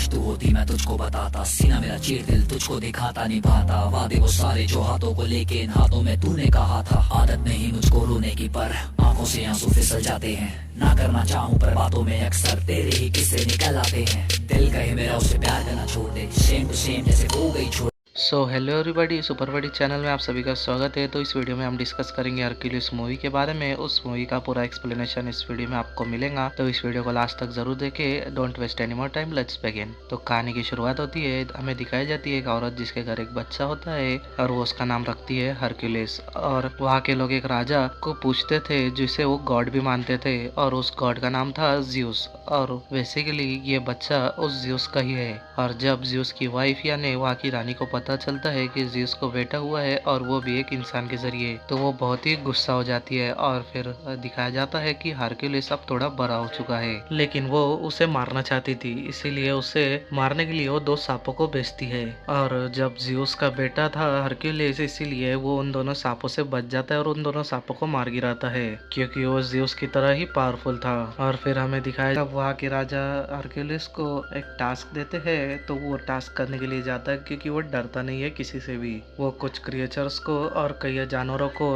काश तू होती मैं तुझको बताता, सीना मेरा चीर दिल तुझको दिखाता निभाता, वादे वो सारे जो हाथों को लेके इन हाथों में तूने कहा था। आदत नहीं मुझको रोने की पर आंखों से आंसू फिसल जाते हैं, ना करना चाहूं पर बातों में अक्सर तेरे ही किस्से निकल आते हैं। दिल कहे मेरा उसे प्यार करना छोड़ दे, सेम टू सेम जैसे हो गई छोड़। सो हेलो एवरीबॉडी, सुपर बड़ी चैनल में आप सभी का स्वागत है। तो इस वीडियो में हम डिस्कस करेंगे हरक्यूलिस मूवी के बारे में। उस मूवी का पूरा एक्सप्लेनेशन इस वीडियो में आपको मिलेगा, तो इस वीडियो को लास्ट तक जरूर देखें। Don't waste any more time, let's begin. तो कहानी की शुरुआत होती है, हमें दिखाई जाती है एक औरत जिसके घर एक बच्चा होता है और वो उसका नाम रखती है हरक्यूलिस। और वहाँ के लोग एक राजा को पूछते थे जिसे वो गॉड भी मानते थे, और उस गॉड का नाम था ज्यूस। और बेसिकली ये बच्चा उस ज्यूस का ही है। और जब ज्यूस की वाइफ यानी वहाँ की रानी को पता चलता है कि ज्यूस को बेटा हुआ है और वो भी एक इंसान के जरिए, तो वो बहुत ही गुस्सा हो जाती है। और फिर दिखाया जाता है कि हरक्यूलिस अब थोड़ा बड़ा हो चुका है, लेकिन वो उसे मारना चाहती थी, इसीलिए उसे मारने के लिए वो 2 सांपों को भेजती है। और जब ज्यूस का बेटा था हरक्यूलिस, इसीलिए वो उन दोनों सांपों से बच जाता है और उन दोनों सांपों को मार गिराता है, क्योंकि वो ज्यूस की तरह ही पावरफुल था। और फिर हमें दिखाया जब वहाँ के राजा हरक्यूलिस को एक टास्क देते हैं, तो वो टास्क करने के लिए जाता है, क्योंकि वो डरता नहीं है किसी से भी। वो कुछ क्रिएचर्स को और कई जानवरों को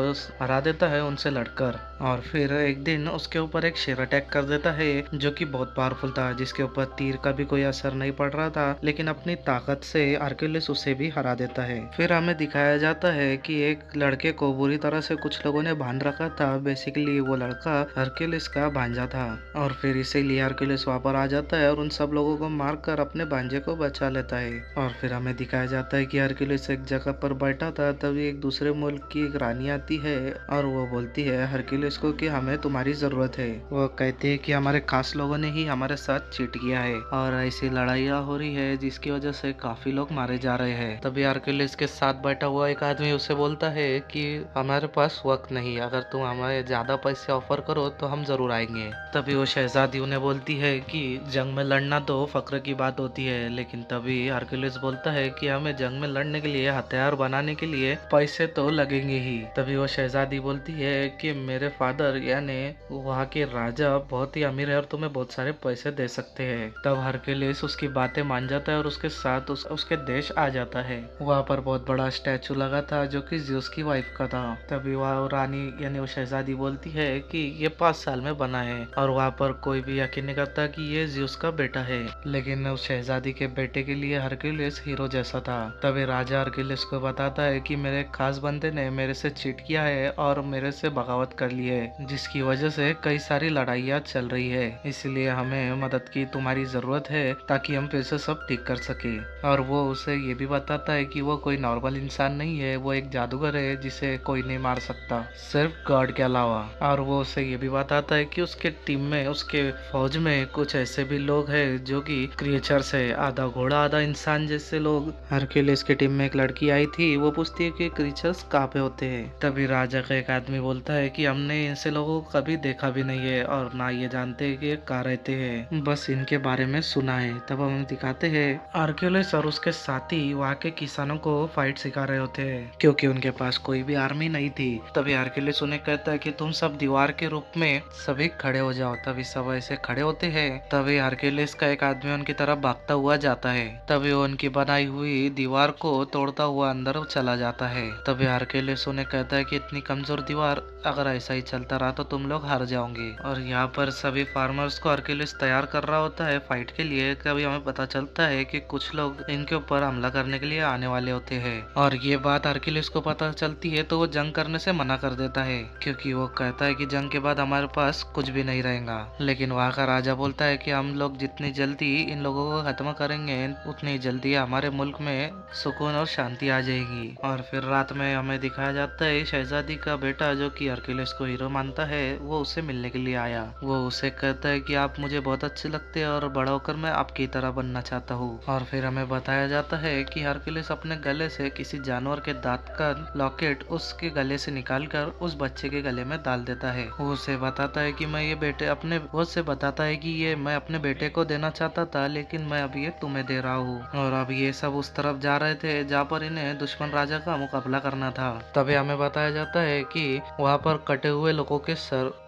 हरा देता है उनसे लड़कर। और फिर एक दिन उसके ऊपर एक शेर अटैक कर देता है, जो कि बहुत पावरफुल था, जिसके ऊपर तीर का भी कोई असर नहीं पड़ रहा था, लेकिन अपनी ताकत से हरक्यूलिस उसे भी हरा देता है। फिर हमें दिखाया जाता है कि एक लड़के को बुरी तरह से कुछ लोगों ने बांध रखा था। बेसिकली वो लड़का हरक्यूलिस का भांजा था, और फिर इसीलिए हरक्यूलिस वहाँ पर आ जाता है और उन सब लोगों को मारकर अपने भांजे को बचा लेता है। और फिर हमें दिखाया जाता है कि हरक्यूलिस एक जगह पर बैठा था, तभी एक दूसरे मुल्क की एक रानी आती है और वो बोलती है हरक्यूलिस को कि हमें तुम्हारी जरूरत है। वो कहते हैं कि हमारे खास लोगों ने ही हमारे साथ चीट किया है और ऐसी लड़ाइयाँ हो रही है जिसकी वजह से काफी लोग मारे जा रहे हैं। तभी हरक्यूलिस के साथ बैठा हुआ एक आदमी उसे बोलता है कि हमारे पास वक्त नहीं, अगर तुम हमें ज्यादा पैसे ऑफर करो तो हम जरूर आएंगे। तभी वो शहजादी उन्हें बोलती है कि जंग में लड़ना तो फक्र की बात होती है, लेकिन तभी हरक्यूलिस बोलता है कि हमें जंग में लड़ने के लिए हथियार बनाने के लिए पैसे तो लगेंगे ही। तभी वो शहजादी बोलती है कि मेरे फादर यानी वहाँ के राजा बहुत ही अमीर है और तुम्हें बहुत सारे पैसे दे सकते हैं। तब हरक्यूलिस उसकी बातें मान जाता है और उसके साथ उसके देश आ जाता है। वहाँ पर बहुत बड़ा स्टैचू लगा था जो कि ज्यूस की वाइफ का था। तभी वह रानी यानी वो शहजादी बोलती है कि ये 5 साल में बना है, और वहाँ पर कोई भी यकीन नहीं करता कि ये ज्यूस का बेटा है, लेकिन उस शहजादी के बेटे के लिए हरक्यूलिस हीरो जैसा था। तभी राजा हरक्यूलिस को बताता है कि मेरे खास बंदे ने मेरे से चीट किया है और मेरे से बगावत कर ली है, जिसकी वजह से कई सारी लड़ाइयाँ चल रही है, इसलिए हमें मदद की तुम्हारी जरूरत है ताकि हम फिर से सब ठीक कर सके। और वो उसे ये भी बताता है कि वो कोई नॉर्मल इंसान नहीं है, वो एक जादूगर है जिसे कोई नहीं मार सकता सिर्फ गॉड के अलावा। और वो उसे ये भी बताता है कि उसके टीम में, उसके फौज में कुछ ऐसे भी लोग हैं जो कि क्रिएचर्स है, आधा घोड़ा आधा इंसान जैसे लोग। हरक्यूलिस की टीम में एक लड़की आई थी, वो पूछती है कि क्रिएचर्स कहाँ पे होते हैं। तभी राजा का एक आदमी बोलता है कि हमने इनसे लोगों को कभी देखा भी नहीं है और ना ये जानते हैं कि ये कहाँ रहते हैं, बस इनके बारे में सुना है। तब हम दिखाते हैं हरक्यूलिस और उसके साथी वहाँ के किसानों को फाइट सिखा रहे होते हैं, क्योंकि उनके पास कोई भी आर्मी नहीं थी। तभी हरक्यूलिस उन्हें कहता है कि तुम सब दीवार के रूप में सभी खड़े हो जाओ। तभी सब ऐसे खड़े होते हैं। तभी हरक्यूलिस का एक आदमी उनकी तरफ भागता हुआ जाता है। तभी वो उनकी बनाई हुई दीवार को तोड़ता हुआ अंदर चला जाता है। तभी हरक्यूलिस उन्हें कहता है कि इतनी कमजोर दीवार, अगर ऐसा ही चलता रहा तो तुम लोग हार जाओगे। और यहाँ पर सभी फार्मर्स को हरक्यूलिस तैयार कर रहा होता है फाइट के लिए। तभी हमें पता चलता है कि कुछ लोग इनके ऊपर हमला करने के लिए आने वाले होते हैं, और ये बात हरक्यूलिस को पता चलती है तो वो जंग करने से मना कर देता है, क्योंकि वो कहता है कि जंग के बाद हमारे पास कुछ भी नहीं रहेगा। लेकिन वहाँ का राजा बोलता है कि हम लोग जितनी जल्दी इन लोगों को खत्म करेंगे उतनी जल्दी हमारे मुल्क में सुकून और शांति आ जाएगी। और फिर रात में हमें दिखाया जाता है शहजादी का बेटा जो कि हरक्यूलिस को हीरो मानता है, वो उसे मिलने के लिए आया। वो उसे कहता है कि आप मुझे बहुत अच्छे लगते हैं और बड़ा होकर मैं आपकी तरह बनना चाहता हूँ। और फिर हमें बताया जाता है कि हरक्यूलिस अपने गले से किसी जानवर के दांत का लॉकेट उसके गले से निकालकर उस बच्चे के गले में डाल देता है। वो उसे बताता है कि मैं ये बेटे अपने वो से बताता है कि ये मैं अपने बेटे को देना चाहता था, लेकिन मैं अब ये तुम्हें दे रहा हूँ। और अब ये सब उस तरफ जा रहे थे जहाँ पर इन्हें दुश्मन राजा का मुकाबला करना था। तभी हमें बताया जाता है कि वहाँ पर कटे हुए हुए लोगों के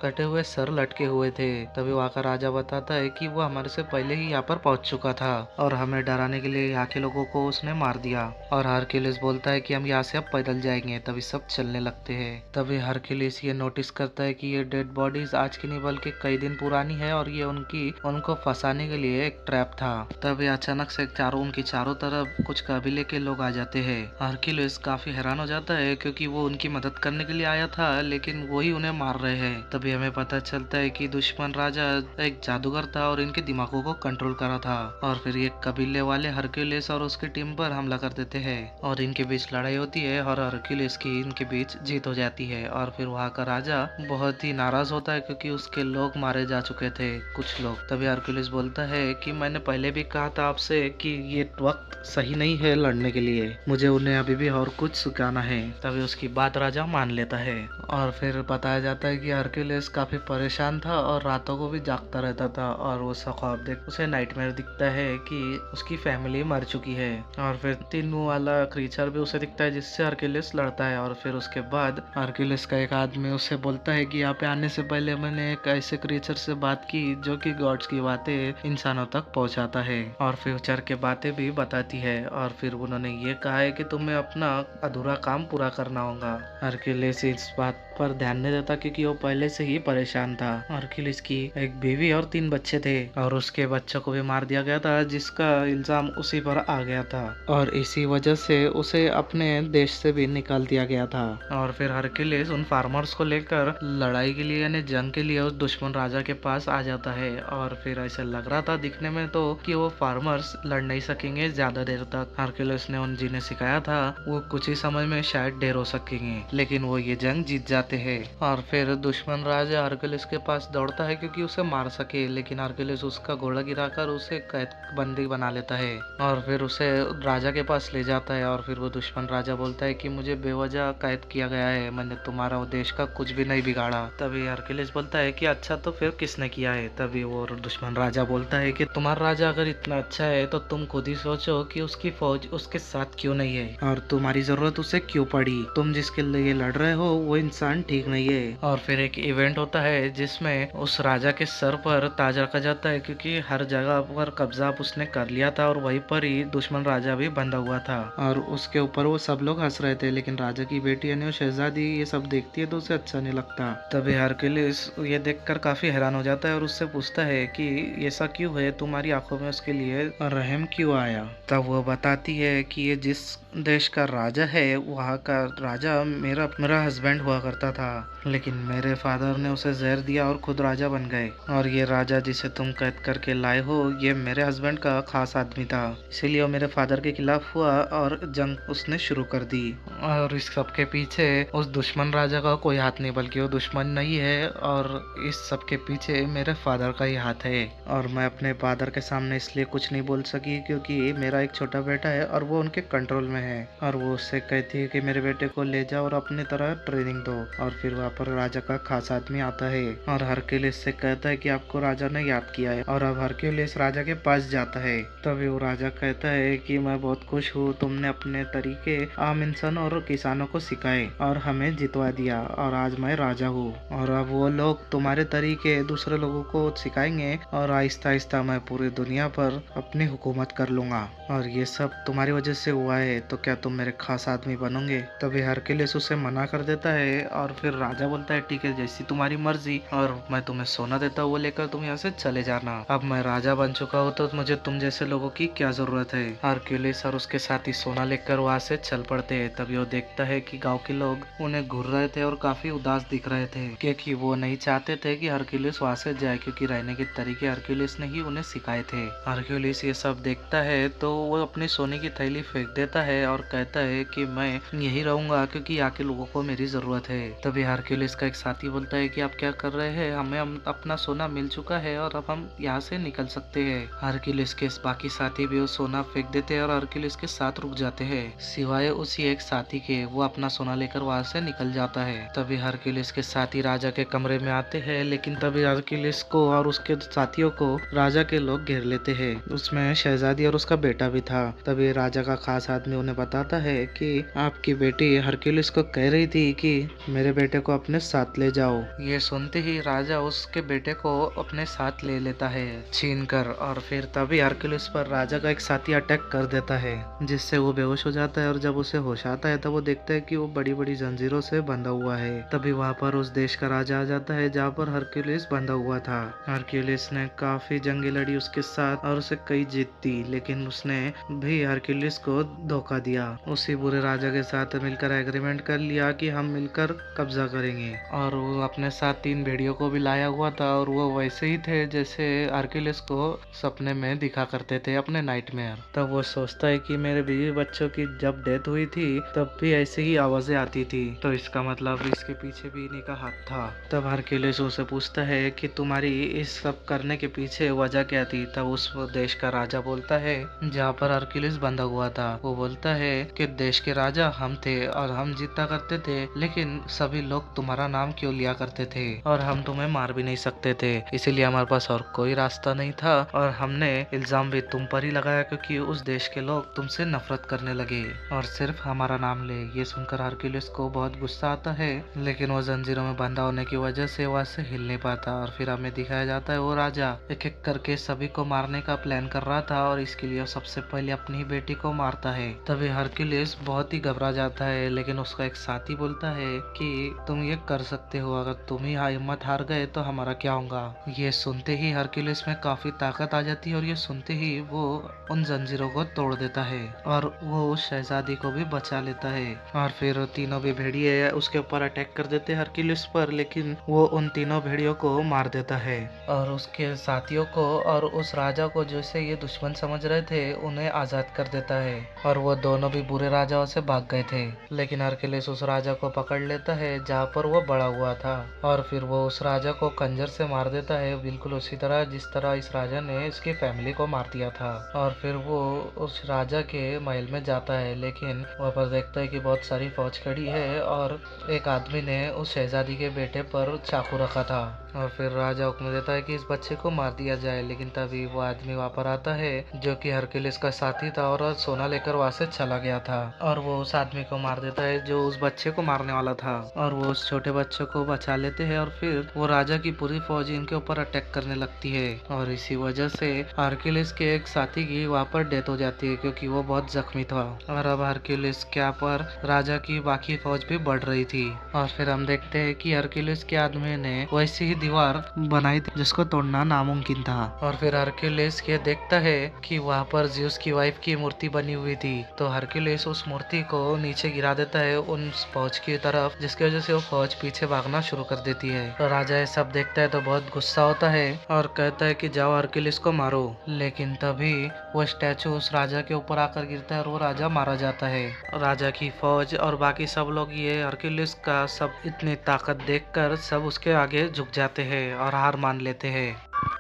कटे हुए सर लटके हुए थे। तभी वहाँ का राजा बताता है कि वो हमारे से पहले ही यहाँ पर पहुंच चुका था और हमें डराने के लिए यहाँ के लोगों को उसने मार दिया। और हरक्यूलिस बोलता है कि हम यहाँ से अब पैदल जाएंगे। तभी सब चलने लगते हैं। तभी हरक्यूलिस ये नोटिस करता है कि ये डेड बॉडीज आज की नहीं बल्कि कई दिन पुरानी है और ये उनको फंसाने के लिए एक ट्रैप था। तभी अचानक से उनकी चारों तरफ कुछ कबीले के लोग आ जाते हैं। हरक्यूलिस काफी हैरान हो जाता है क्योंकि वो उनकी मदद करने के लिए आया था लेकिन वही उन्हें मार रहे हैं। तभी हमें पता चलता है कि दुश्मन राजा एक जादूगर था और इनके दिमागों को कंट्रोल करा था। और फिर ये कबीले वाले हरक्यूलिस और उसकी टीम पर हमला कर देते हैं और इनके बीच लड़ाई होती है और हरक्यूलिस की इनके बीच जीत हो जाती है। और फिर वहाँ का राजा बहुत ही नाराज होता है क्योंकि उसके लोग मारे जा चुके थे कुछ लोग। तभी हरक्यूलिस बोलता है कि मैंने पहले भी कहा था आपसे कि ये वक्त सही नहीं है लड़ने के लिए, मुझे उन्हें अभी भी और कुछ सिखाना है। तभी उसकी बात राजा मान लेता है। और फिर बताया जाता है कि हरक्यूलिस काफी परेशान था और रातों को भी जागता रहता था और वो ख्वाब देख उसे नाइटमेयर दिखता है कि उसकी फैमिली मर चुकी है। और फिर 3 मुंह वाला क्रीचर भी उसे दिखता है जिससे हरक्यूलिस लड़ता है। और फिर उसके बाद हरक्यूलिस का एक आदमी उसे बोलता है कि यहाँ पे आने से पहले मैंने एक ऐसे क्रीचर से बात की जो कि गॉड्स की बातें इंसानों तक पहुंचाता है और फ्यूचर के बातें भी बताती है। और फिर उन्होंने ये कहा है कि तुम्हें अपना अधूरा काम पूरा करना होगा। हरक्यूलिस इस बात पर ध्यान नहीं देता क्योंकि वो पहले से ही परेशान था। हरक्यूलिस की एक बीवी और 3 बच्चे थे और उसके बच्चों को भी मार दिया गया था जिसका इल्जाम उसी पर आ गया था और इसी वजह से उसे अपने देश से भी निकाल दिया गया था। और फिर हरक्यूलिस उन फार्मर्स को लेकर लड़ाई के लिए यानी जंग के लिए उस दुश्मन राजा के पास आ जाता है। और फिर ऐसा लग रहा था दिखने में तो कि वो फार्मर्स लड़ नहीं सकेंगे ज्यादा देर तक। हरक्यूलिस ने उन जिन्हें सिखाया था वो कुछ ही समय में शायद ढेर हो सकेंगे, लेकिन वो ये जंग जीत जाते हैं। और फिर दुश्मन राजा हरक्यूलिस के पास दौड़ता है क्योंकि उसे मार सके, लेकिन हरक्यूलिस उसका घोड़ा गिराकर उसे कैद बंदी बना लेता है और फिर उसे राजा के पास ले जाता है। और फिर वो दुश्मन राजा बोलता है कि मुझे बेवजह कैद किया गया है, मैंने तुम्हारा देश का कुछ भी नहीं बिगाड़ा। तभी हरक्यूलिस बोलता है कि अच्छा तो फिर किसने किया है। तभी वो दुश्मन राजा बोलता है कि तुम्हारा राजा अगर इतना अच्छा है तो तुम खुद ही सोचो कि उसकी फौज उसके साथ क्यों नहीं है और तुम्हारी जरूरत उसे क्यों पड़ी। तुम जिसके लिए लड़ रहे हो वो इंसान ठीक नहीं है। और फिर एक इवेंट होता है जिसमें उस राजा के सर पर ताज रखा जाता है क्योंकि हर जगह पर कब्जा उसने कर लिया था और वहीं पर ही दुश्मन राजा भी बंधा हुआ था और उसके ऊपर वो सब लोग हंस रहे थे। लेकिन राजा की बेटी यानी वो शहजादी ये सब देखती है तो उसे अच्छा नहीं लगता। तभी हरक्यूलिस ये देखकर काफी हैरान हो जाता है और उससे पूछता है कि ऐसा क्यों है, तुम्हारी आंखों में उसके लिए रहम क्यों आया। तब वो बताती है कि ये जिस देश का राजा है वहाँ का राजा मेरा हस्बैंड हुआ करता था, लेकिन मेरे फादर ने उसे जहर दिया और खुद राजा बन गए। और ये राजा जिसे तुम कैद करके लाए हो ये मेरे हस्बैंड का खास आदमी था, इसीलिए वो मेरे फादर के खिलाफ हुआ और जंग उसने शुरू कर दी। और इस सब के पीछे उस दुश्मन राजा का कोई हाथ नहीं बल्कि वो दुश्मन नहीं है और इस सब के पीछे मेरे फादर का ही हाथ है। और मैं अपने फादर के सामने इसलिए कुछ नहीं बोल सकी क्योंकि मेरा एक छोटा बेटा है और वो उनके कंट्रोल में है। और वो उससे कहती है कि मेरे बेटे को ले जाओ और अपनी तरह ट्रेनिंग दो। और फिर वहाँ पर राजा का खास आदमी आता है और हरक्यूलिस से कहता है कि आपको राजा ने याद किया है। और अब हरक्यूलिस राजा के पास जाता है। तभी वो राजा कहता है कि मैं बहुत खुश हूँ, तुमने अपने तरीके आम इंसान और किसानों को सिखाए और हमें जितवा दिया और आज मैं राजा हूँ। और अब वो लोग तुम्हारे तरीके दूसरे लोगों को सिखाएंगे और आहिस्ता आहिस्ता मैं पूरी दुनिया पर अपनी हुकूमत कर लूंगा और ये सब तुम्हारी वजह से हुआ है, तो क्या तुम मेरे खास आदमी बनोगे। तभी हरक्यूलिस उसे मना कर देता है और फिर राजा बोलता है ठीक है जैसी तुम्हारी मर्जी, और मैं तुम्हें सोना देता हूँ वो लेकर तुम यहाँ से चले जाना। अब मैं राजा बन चुका हूँ तो मुझे तुम जैसे लोगों की क्या जरूरत है। हरक्यूलिस और उसके साथी सोना लेकर वहाँ से चल पड़ते हैं। तभी वो देखता है कि गाँव के लोग उन्हें घूर रहे थे और काफी उदास दिख रहे थे क्योंकि वो नहीं चाहते थे कि हरक्यूलिस वहाँ से जाए क्योंकि रहने के तरीके हरक्यूलिस ने ही उन्हें सिखाए थे। हरक्यूलिस ये सब देखता है तो वो अपनी सोने की थैली फेंक देता है और कहता है कि मैं यही रहूंगा क्योंकि यहाँ के लोगों को मेरी जरूरत है। तभी हरक्यूलिस का एक साथी बोलता है कि आप क्या कर रहे हैं, हमें अपना सोना मिल चुका है और अब हम यहाँ से निकल सकते हैं। हरक्यूलिस के बाकी साथी भी वो सोना फेंक देते हैं और हरक्यूलिस के साथ रुक जाते हैं सिवाय उसी एक साथी के, वो अपना सोना लेकर वहाँ से निकल जाता है। तभी हरक्यूलिस के साथी राजा के कमरे में आते हैं, लेकिन तभी हरक्यूलिस को और उसके साथियों को राजा के लोग घेर लेते हैं। उसमें शहजादी और उसका बेटा भी था। तभी राजा का खास आदमी उन्हें बताता है कि आपकी बेटी हरक्यूलिस को कह रही थी कि मेरे बेटे को अपने साथ ले जाओ। ये सुनते ही राजा उसके बेटे को अपने साथ ले लेता है छीन कर, और फिर तभी हरक्यूलिस पर राजा का एक साथी अटैक कर देता है, जिससे वो बेहोश हो जाता है। और जब उसे होश आता है तब वो देखता है कि वो बड़ी बड़ी जंजीरों से बंधा हुआ है। तभी वहाँ पर उस देश का राजा आ जाता है जहाँ पर हरक्यूलिस बंधा हुआ था। हरक्यूलिस ने काफी जंगे लड़ी उसके साथ और उसे कई जीत दी, लेकिन उसने भी हरक्यूलिस को धोखा दिया। उसी बुरे राजा के साथ मिलकर एग्रीमेंट कर लिया कि हम मिलकर कब्जा करेंगे, और वो अपने साथ 3 भेड़ियों को भी लाया हुआ था, और वो वैसे ही थे जैसे हरक्यूलिस को सपने में दिखा करते थे अपने नाइटमेयर। तब वो सोचता है कि मेरे बीवी बच्चों की जब डेथ हुई थी तब भी ऐसे ही आवाजें आती थी, तो इसका मतलब इसके पीछे भी इन्हीं का हाथ था। तब हरक्यूलिस उसे पूछता है कि तुम्हारी इस सब करने के पीछे वजह क्या थी। तब उस देश का राजा बोलता है जहाँ पर हरक्यूलिस बंधा हुआ था, वो बोलता है कि देश के राजा हम थे और हम जीता करते थे, लेकिन सभी लोग तुम्हारा नाम क्यों लिया करते थे और हम तुम्हें मार भी नहीं सकते थे, इसीलिए हमारे पास और कोई रास्ता नहीं था और हमने इल्जाम भी तुम पर ही लगाया, क्योंकि उस देश के लोग तुमसे नफरत करने लगे और सिर्फ हमारा नाम ले। ये सुनकर हरक्यूलिस को बहुत गुस्सा आता है, लेकिन वो जंजीरों में बंधा होने की वजह से वहां से हिल नहीं पाता। और फिर हमें दिखाया जाता है वो राजा एक एक करके सभी को मारने का प्लान कर रहा था, और इसके लिए सबसे पहले अपनी बेटी को मारता है। तभी हरक्यूलिस बहुत ही घबरा जाता है, लेकिन उसका एक साथी बोलता है कि तुम ये कर सकते हो, अगर तुम ही हिम्मत हार गए तो हमारा क्या होगा। ये सुनते ही हरक्यूलिस में काफी ताकत आ जाती है, और ये सुनते ही वो उन जंजीरों को तोड़ देता है और वो उस शहजादी को भी बचा लेता है। और फिर तीनों भी भेड़िए उसके ऊपर अटैक कर देते हैं हरक्यूलिस पर, लेकिन वो उन तीनों भेड़ियों को मार देता है और उसके साथियों को और उस राजा को जैसे ये दुश्मन समझ रहे थे उन्हें आजाद कर देता है। और वो दोनों भी बुरे राजाओं से भाग गए थे, लेकिन हरक्यूलिस उस राजा को पकड़ लेता है जहाँ पर वो बड़ा हुआ था, और फिर वो उस राजा को खंजर से मार देता है, बिल्कुल उसी तरह जिस तरह इस राजा ने इसकी फैमिली को मार दिया था। और फिर वो उस राजा के महल में जाता है, लेकिन वहाँ पर देखता है कि बहुत सारी फौज खड़ी है और एक आदमी ने उस शहजादी के बेटे पर चाकू रखा था। और फिर राजा हुक्म देता है कि इस बच्चे को मार दिया जाए, लेकिन तभी वो आदमी वहाँ पर आता है जो कि हरक्यूलिस का साथी था और सोना लेकर वहाँ से चला गया था, और वो उस आदमी को मार देता है जो उस बच्चे को मारने वाला था, और वो उस छोटे बच्चे को बचा लेते हैं। और फिर वो राजा की पूरी फौज इनके ऊपर अटैक करने लगती है, और इसी वजह से हरक्यूलिस के एक साथी की वहाँ पर डेथ हो जाती है, क्योंकि वो बहुत जख्मी था। और अब हरक्यूलिस के पर राजा की बाकी फौज भी बढ़ रही थी, और फिर हम देखते हैं कि हरक्यूलिस के आदमी ने वैसी ही दीवार बनाई थी जिसको तोड़ना नामुमकिन था। और फिर हरक्यूलिस ये देखता है कि वहाँ पर ज़्यूस की वाइफ की मूर्ति बनी हुई थी, तो हरक्यूलिस उस मूर्ति को नीचे गिरा देता है उन फौज की तरफ, जिसकी वजह से वो फौज पीछे भागना शुरू कर देती है। तो राजा ये सब देखता है तो बहुत गुस्सा होता है और कहता है कि जाओ हरक्यूलिस को मारो, लेकिन तभी वो स्टैचू उस राजा के ऊपर आकर गिरता है और वो राजा मारा जाता है। राजा की फौज और बाकी सब लोग ये हरक्यूलिस का सब इतनी ताकत देखकर सब उसके आगे झुक जाते हैं और हार मान लेते हैं,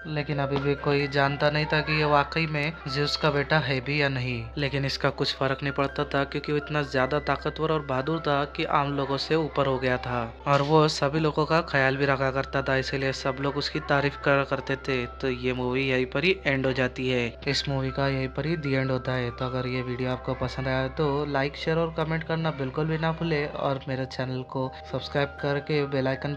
लेकिन अभी भी कोई जानता नहीं था कि ये वाकई में ज़्यूस का बेटा है भी या नहीं। लेकिन इसका कुछ फर्क नहीं पड़ता था, क्योंकि वो इतना ज्यादा ताकतवर और बहादुर था कि आम लोगों से ऊपर हो गया था, और वो सभी लोगों का ख्याल भी रखा करता था, इसीलिए सब लोग उसकी तारीफ करा करते थे। तो ये मूवी यहीं पर ही एंड हो जाती है। इस मूवी का यहीं पर ही दी एंड होता है। तो अगर ये वीडियो आपको पसंद आया तो लाइक शेयर और कमेंट करना बिल्कुल भी ना भूले, और मेरे चैनल को सब्सक्राइब करके बेल आइकन भी